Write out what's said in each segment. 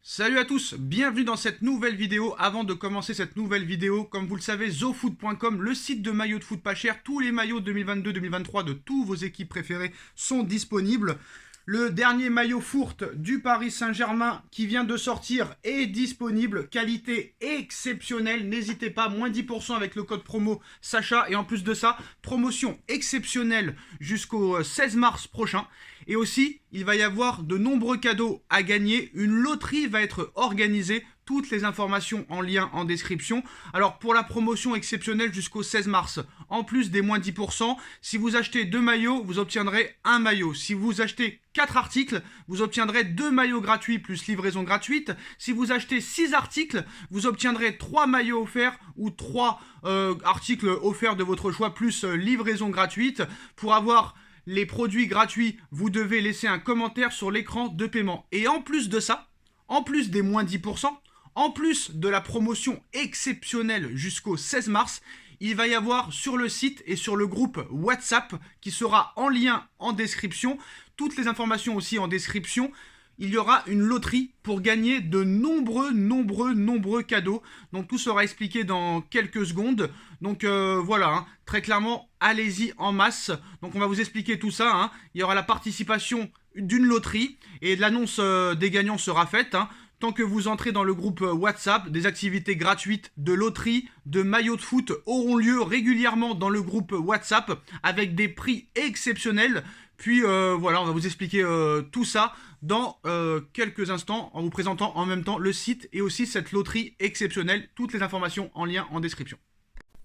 Salut à tous, bienvenue dans cette nouvelle vidéo. Avant de commencer cette nouvelle vidéo, comme vous le savez, zofoot.com, le site de maillots de foot pas cher, tous les maillots 2022-2023 de tous vos équipes préférées sont disponibles. Le dernier maillot fourte du Paris Saint-Germain qui vient de sortir est disponible, qualité exceptionnelle, n'hésitez pas, moins 10% avec le code promo Sacha, et en plus de ça, promotion exceptionnelle jusqu'au 16 mars prochain. Et aussi, il va y avoir de nombreux cadeaux à gagner, une loterie va être organisée, toutes les informations en lien en description. Alors pour la promotion exceptionnelle jusqu'au 16 mars, en plus des moins 10%, si vous achetez 2 maillots, vous obtiendrez un maillot. Si vous achetez 4 articles, vous obtiendrez 2 maillots gratuits plus livraison gratuite. Si vous achetez 6 articles, vous obtiendrez 3 maillots offerts ou 3 articles offerts de votre choix plus livraison gratuite. Pour avoir les produits gratuits, vous devez laisser un commentaire sur l'écran de paiement. Et en plus de ça, en plus des moins 10%, en plus de la promotion exceptionnelle jusqu'au 16 mars, il va y avoir sur le site et sur le groupe WhatsApp qui sera en lien en description, toutes les informations aussi en description. Il y aura une loterie pour gagner de nombreux cadeaux. Donc tout sera expliqué dans quelques secondes. Donc voilà, hein, très clairement, allez-y en masse. Donc on va vous expliquer tout ça, hein. Il y aura la participation d'une loterie et l'annonce des gagnants sera faite, hein. Tant que vous entrez dans le groupe WhatsApp, des activités gratuites de loterie, de maillots de foot auront lieu régulièrement dans le groupe WhatsApp avec des prix exceptionnels. Puis voilà, on va vous expliquer tout ça dans quelques instants en vous présentant en même temps le site et aussi cette loterie exceptionnelle. Toutes les informations en lien en description.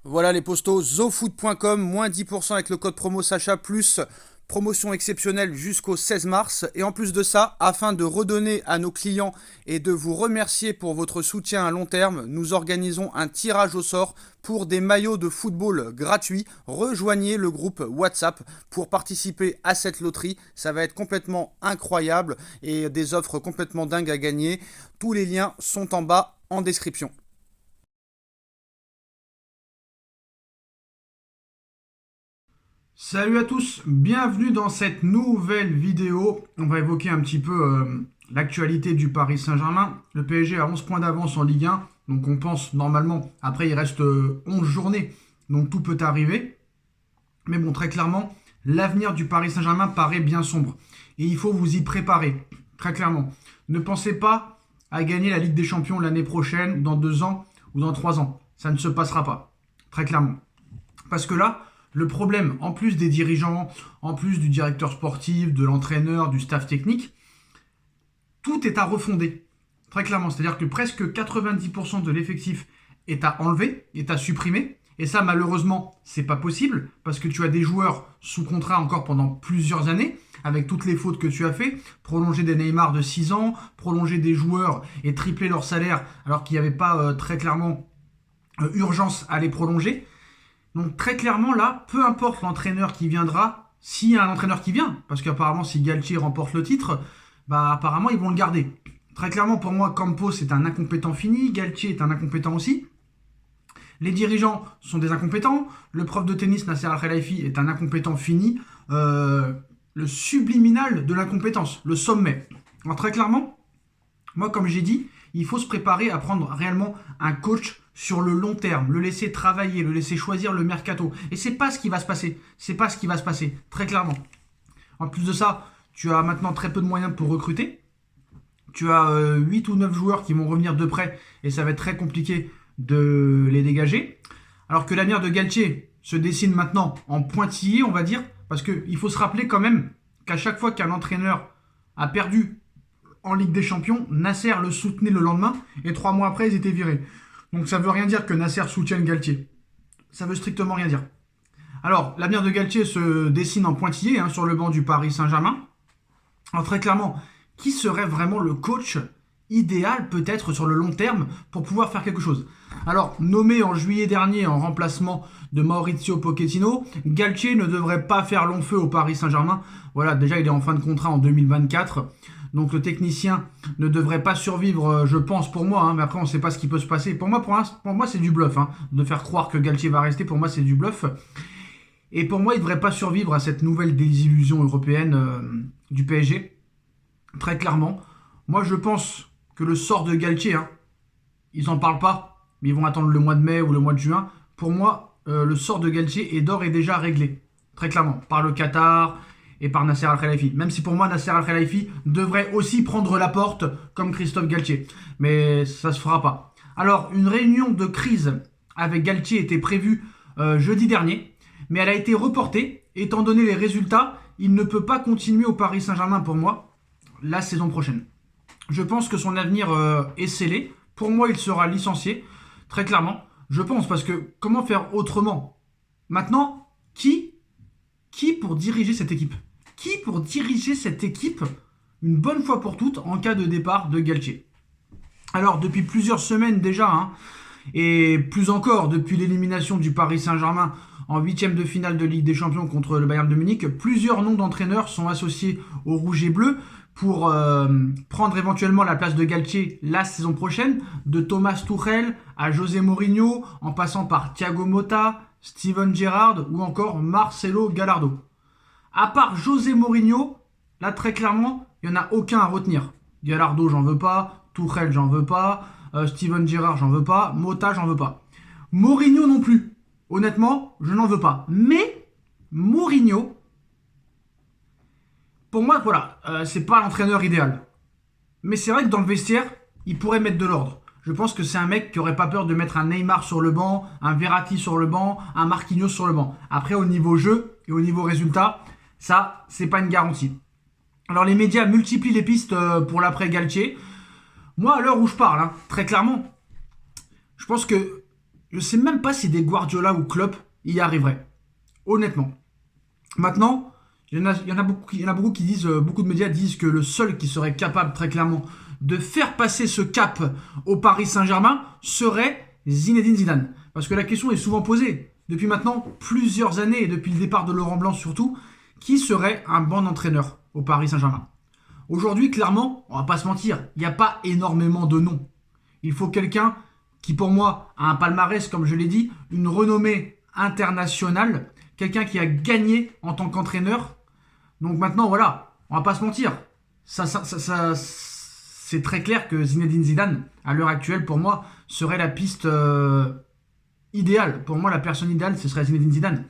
Voilà les postos, zofoot.com, moins 10% avec le code promo Sacha plus promotion exceptionnelle jusqu'au 16 mars. Et en plus de ça, afin de redonner à nos clients et de vous remercier pour votre soutien à long terme, nous organisons un tirage au sort pour des maillots de football gratuits. Rejoignez le groupe WhatsApp pour participer à cette loterie. Ça va être complètement incroyable et des offres complètement dingues à gagner. Tous les liens sont en bas en description. Salut à tous, bienvenue dans cette nouvelle vidéo. On va évoquer un petit peu l'actualité du Paris Saint-Germain. Le PSG a 11 points d'avance en Ligue 1, donc on pense normalement, après il reste 11 journées, donc tout peut arriver. Mais bon, très clairement, l'avenir du Paris Saint-Germain paraît bien sombre. Et il faut vous y préparer, très clairement. Ne pensez pas à gagner la Ligue des Champions l'année prochaine, dans 2 ans ou dans 3 ans. Ça ne se passera pas, très clairement. Parce que là, le problème, en plus des dirigeants, en plus du directeur sportif, de l'entraîneur, du staff technique, tout est à refonder, très clairement. C'est-à-dire que presque 90% de l'effectif est à enlever, est à supprimer. Et ça, malheureusement, c'est pas possible, parce que tu as des joueurs sous contrat encore pendant plusieurs années, avec toutes les fautes que tu as fait, prolonger des Neymar de 6 ans, prolonger des joueurs et tripler leur salaire, alors qu'il n'y avait pas très clairement urgence à les prolonger. Donc très clairement là, peu importe l'entraîneur qui viendra, s'il y a un entraîneur qui vient, parce qu'apparemment si Galtier remporte le titre, bah apparemment ils vont le garder. Très clairement pour moi, Campos est un incompétent fini, Galtier est un incompétent aussi. Les dirigeants sont des incompétents, le prof de tennis Nasser Al-Khelaifi est un incompétent fini, le subliminal de l'incompétence, le sommet. Alors très clairement, moi comme j'ai dit, il faut se préparer à prendre réellement un coach sur le long terme, le laisser travailler, le laisser choisir le mercato. Et c'est pas ce qui va se passer. C'est pas ce qui va se passer, très clairement. En plus de ça, tu as maintenant très peu de moyens pour recruter. Tu as 8 ou 9 joueurs qui vont revenir de près et ça va être très compliqué de les dégager. Alors que l'avenir de Galtier se dessine maintenant en pointillé, on va dire, parce qu'il faut se rappeler quand même qu'à chaque fois qu'un entraîneur a perdu en Ligue des Champions, Nasser le soutenait le lendemain et 3 mois après, ils étaient virés. Donc ça veut rien dire que Nasser soutienne Galtier. Ça veut strictement rien dire. Alors, l'avenir de Galtier se dessine en pointillé sur le banc du Paris Saint-Germain. Alors très clairement, qui serait vraiment le coach idéal peut-être sur le long terme pour pouvoir faire quelque chose? Alors, nommé en juillet dernier en remplacement de Maurizio Pochettino, Galtier ne devrait pas faire long feu au Paris Saint-Germain. Voilà, déjà il est en fin de contrat en 2024. Donc le technicien ne devrait pas survivre, je pense, pour moi, mais après on ne sait pas ce qui peut se passer. Pour moi c'est du bluff, de faire croire que Galtier va rester, pour moi c'est du bluff. Et pour moi il ne devrait pas survivre à cette nouvelle désillusion européenne du PSG, très clairement. Moi je pense que le sort de Galtier, hein, ils n'en parlent pas, mais ils vont attendre le mois de mai ou le mois de juin. Pour moi, le sort de Galtier est d'ores et déjà réglé, très clairement, par le Qatar et par Nasser Al-Khelaifi. Même si pour moi, Nasser Al-Khelaifi devrait aussi prendre la porte comme Christophe Galtier. Mais ça se fera pas. Alors, une réunion de crise avec Galtier était prévue jeudi dernier, mais elle a été reportée. Étant donné les résultats, il ne peut pas continuer au Paris Saint-Germain pour moi la saison prochaine. Je pense que son avenir est scellé. Pour moi, il sera licencié, très clairement. Je pense, parce que comment faire autrement? Maintenant, qui pour diriger cette équipe? Qui pour diriger cette équipe une bonne fois pour toutes en cas de départ de Galtier? Alors, depuis plusieurs semaines déjà, hein, et plus encore depuis l'élimination du Paris Saint-Germain en huitième de finale de Ligue des Champions contre le Bayern de Munich, plusieurs noms d'entraîneurs sont associés au rouge et bleu pour prendre éventuellement la place de Galtier la saison prochaine, de Thomas Tuchel à José Mourinho, en passant par Thiago Motta, Steven Gerrard ou encore Marcelo Gallardo. À part José Mourinho, là très clairement, il n'y en a aucun à retenir. Gallardo, j'en veux pas. Tuchel, j'en veux pas. Steven Gerrard, j'en veux pas. Motta, j'en veux pas. Mourinho non plus. Honnêtement, je n'en veux pas. Mais Mourinho, pour moi, voilà, c'est pas l'entraîneur idéal. Mais c'est vrai que dans le vestiaire, il pourrait mettre de l'ordre. Je pense que c'est un mec qui aurait pas peur de mettre un Neymar sur le banc, un Verratti sur le banc, un Marquinhos sur le banc. Après, au niveau jeu et au niveau résultat, ça, c'est pas une garantie. Alors, les médias multiplient les pistes pour l'après Galtier. Moi, à l'heure où je parle, hein, très clairement, je pense que je sais même pas si des Guardiola ou Klopp y arriveraient. Honnêtement. Maintenant, il y en a beaucoup qui disent, beaucoup de médias disent que le seul qui serait capable, très clairement, de faire passer ce cap au Paris Saint-Germain serait Zinedine Zidane. Parce que la question est souvent posée, depuis maintenant plusieurs années, et depuis le départ de Laurent Blanc surtout, qui serait un bon entraîneur au Paris Saint-Germain? Aujourd'hui, clairement, on va pas se mentir, il n'y a pas énormément de noms. Il faut quelqu'un qui, pour moi, a un palmarès, comme je l'ai dit, une renommée internationale, quelqu'un qui a gagné en tant qu'entraîneur. Donc maintenant, voilà, on va pas se mentir. C'est très clair que Zinedine Zidane, à l'heure actuelle, pour moi, serait la piste idéale. Pour moi, la personne idéale, ce serait Zinedine Zidane.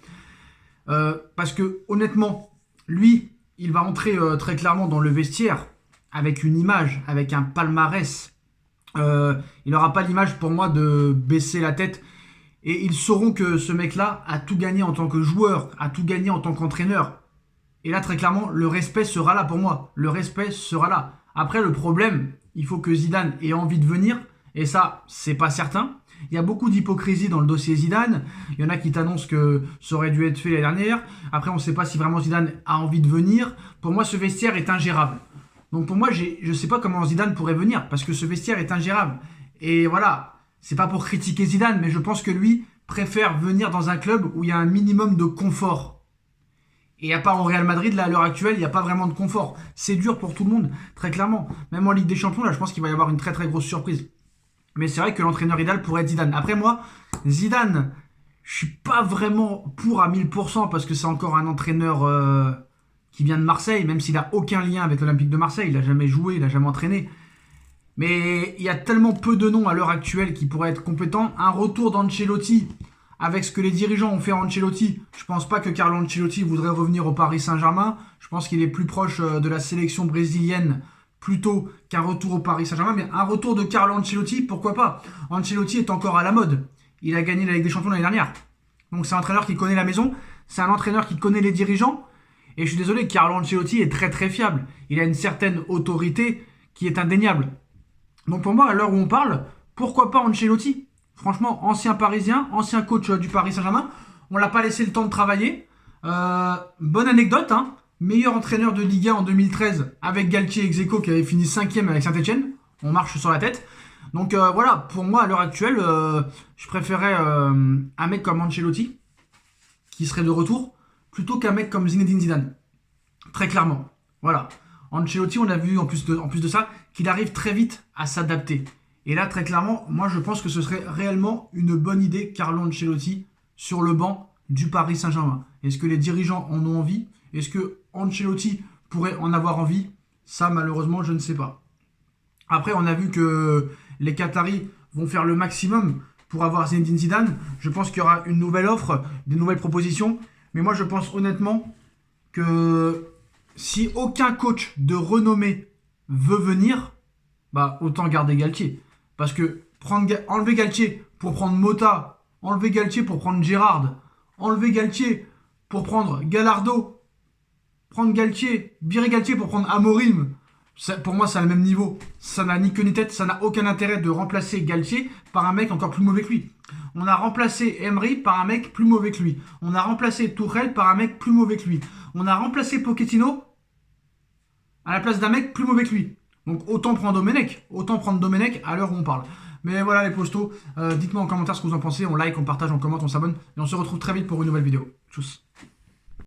Parce que, honnêtement, lui, il va entrer très clairement dans le vestiaire avec une image, avec un palmarès. Il n'aura pas l'image, pour moi, de baisser la tête. Et ils sauront que ce mec-là a tout gagné en tant que joueur, a tout gagné en tant qu'entraîneur. Et là, très clairement, le respect sera là pour moi. Le respect sera là. Après, le problème, il faut que Zidane ait envie de venir. Et ça, c'est pas certain. Il y a beaucoup d'hypocrisie dans le dossier Zidane. Il y en a qui t'annoncent que ça aurait dû être fait l'année dernière. Après, on ne sait pas si vraiment Zidane a envie de venir. Pour moi, ce vestiaire est ingérable. Donc pour moi, je ne sais pas comment Zidane pourrait venir. Parce que ce vestiaire est ingérable. Et voilà, c'est pas pour critiquer Zidane, mais je pense que lui préfère venir dans un club où il y a un minimum de confort. Et à part au Real Madrid, là, à l'heure actuelle, il n'y a pas vraiment de confort. C'est dur pour tout le monde, très clairement. Même en Ligue des Champions, là, je pense qu'il va y avoir une très très grosse surprise. Mais c'est vrai que l'entraîneur idéal pourrait être Zidane. Après moi, Zidane, je suis pas vraiment pour à 1000% parce que c'est encore un entraîneur qui vient de Marseille, même s'il n'a aucun lien avec l'Olympique de Marseille. Il n'a jamais joué, il n'a jamais entraîné. Mais il y a tellement peu de noms à l'heure actuelle qui pourraient être compétents. Un retour d'Ancelotti, avec ce que les dirigeants ont fait à Ancelotti, je pense pas que Carlo Ancelotti voudrait revenir au Paris Saint-Germain. Je pense qu'il est plus proche de la sélection brésilienne plutôt qu'un retour au Paris Saint-Germain. Mais un retour de Carlo Ancelotti, pourquoi pas? Ancelotti est encore à la mode. Il a gagné la Ligue des Champions l'année dernière. Donc c'est un entraîneur qui connaît la maison. C'est un entraîneur qui connaît les dirigeants. Et je suis désolé, Carlo Ancelotti est très très fiable. Il a une certaine autorité qui est indéniable. Donc pour moi, à l'heure où on parle, pourquoi pas Ancelotti? Franchement, ancien Parisien, ancien coach du Paris Saint-Germain. On l'a pas laissé le temps de travailler. Bonne anecdote, hein. Meilleur entraîneur de Ligue 1 en 2013 avec Galtier ex aequo qui avait fini 5e avec Saint-Etienne. On marche sur la tête. Donc voilà, pour moi, à l'heure actuelle, je préférais un mec comme Ancelotti, qui serait de retour, plutôt qu'un mec comme Zinedine Zidane. Très clairement. Voilà. Ancelotti, on a vu en plus de ça, qu'il arrive très vite à s'adapter. Et là, très clairement, moi je pense que ce serait réellement une bonne idée, Carlo Ancelotti, sur le banc du Paris Saint-Germain. Est-ce que les dirigeants en ont envie? Est-ce que Ancelotti pourrait en avoir envie? Ça, malheureusement, je ne sais pas. Après, on a vu que les Qataris vont faire le maximum pour avoir Zinedine Zidane. Je pense qu'il y aura une nouvelle offre, des nouvelles propositions. Mais moi, je pense honnêtement que si aucun coach de renommée veut venir, bah autant garder Galtier. Parce que enlever Galtier pour prendre Mota, enlever Galtier pour prendre Gérard, enlever Galtier pour prendre Gallardo, prendre Galtier, virer Galtier pour prendre Amorim, pour moi, c'est à le même niveau. Ça n'a ni queue ni tête. Ça n'a aucun intérêt de remplacer Galtier par un mec encore plus mauvais que lui. On a remplacé Emery par un mec plus mauvais que lui. On a remplacé Tuchel par un mec plus mauvais que lui. On a remplacé Pochettino à la place d'un mec plus mauvais que lui. Donc autant prendre Domenech. Autant prendre Domenech à l'heure où on parle. Mais voilà les postos. Dites-moi en commentaire ce que vous en pensez. On like, on partage, on commente, on s'abonne. Et on se retrouve très vite pour une nouvelle vidéo. Tchuss.